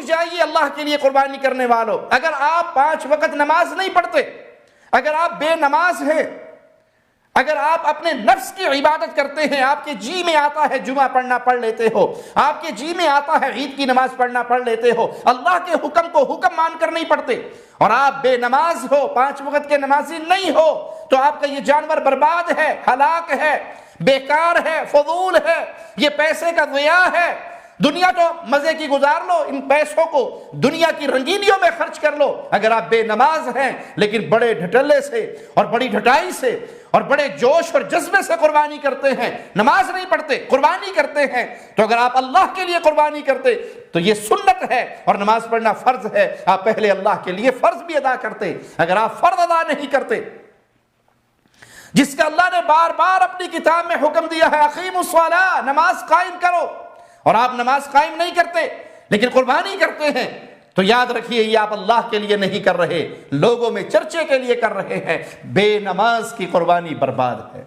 جائیے اللہ کے لیے قربانی کرنے والوں، اگر آپ 5 وقت نماز نہیں پڑھتے، اگر آپ بے نماز ہیں، اگر آپ اپنے نفس کی عبادت کرتے ہیں، آپ کے جی میں آتا ہے جمعہ پڑھنا پڑھ لیتے ہو، آپ کے جی میں آتا ہے عید کی نماز پڑھنا پڑھ لیتے ہو، اللہ کے حکم کو حکم مان کر نہیں پڑھتے، اور آپ بے نماز ہو، 5 وقت کے نمازی نہیں ہو، تو آپ کا یہ جانور برباد ہے، ہلاک ہے، بیکار ہے، فضول ہے، یہ پیسے کا ضیاع ہے۔ دنیا تو مزے کی گزار لو، ان پیسوں کو دنیا کی رنگینیوں میں خرچ کر لو۔ اگر آپ بے نماز ہیں لیکن بڑے ڈھٹلے سے اور بڑی ڈھٹائی سے اور بڑے جوش اور جذبے سے قربانی کرتے ہیں، نماز نہیں پڑھتے، قربانی کرتے ہیں، تو اگر آپ اللہ کے لیے قربانی کرتے تو یہ سنت ہے اور نماز پڑھنا فرض ہے، آپ پہلے اللہ کے لیے فرض بھی ادا کرتے۔ اگر آپ فرض ادا نہیں کرتے، جس کا اللہ نے بار بار اپنی کتاب میں حکم دیا ہے اقیموا الصلاۃ، نماز قائم کرو، اور آپ نماز قائم نہیں کرتے لیکن قربانی کرتے ہیں، تو یاد رکھیے یہ آپ اللہ کے لیے نہیں کر رہے، لوگوں میں چرچے کے لیے کر رہے ہیں۔ بے نماز کی قربانی برباد ہے۔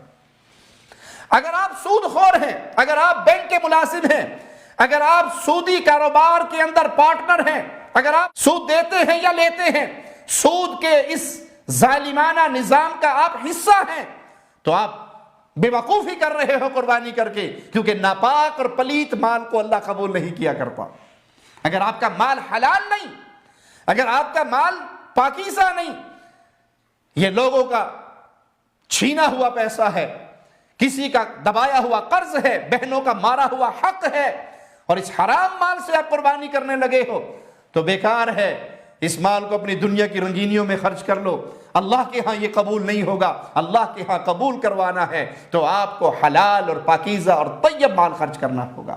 اگر آپ سود خور ہیں، اگر آپ بینک کے ملازم ہیں، اگر آپ سودی کاروبار کے اندر پارٹنر ہیں، اگر آپ سود دیتے ہیں یا لیتے ہیں، سود کے اس ظالمانہ نظام کا آپ حصہ ہیں، تو آپ بے وقوفی کر رہے ہو قربانی کر کے، کیونکہ ناپاک اور پلیت مال کو اللہ قبول نہیں کیا کرتا۔ اگر آپ کا مال حلال نہیں، اگر آپ کا مال پاکیزہ نہیں، یہ لوگوں کا چھینا ہوا پیسہ ہے، کسی کا دبایا ہوا قرض ہے، بہنوں کا مارا ہوا حق ہے، اور اس حرام مال سے آپ قربانی کرنے لگے ہو تو بیکار ہے۔ اس مال کو اپنی دنیا کی رنگینیوں میں خرچ کر لو، اللہ کے ہاں یہ قبول نہیں ہوگا۔ اللہ کے ہاں قبول کروانا ہے تو آپ کو حلال اور پاکیزہ اور طیب مال خرچ کرنا ہوگا۔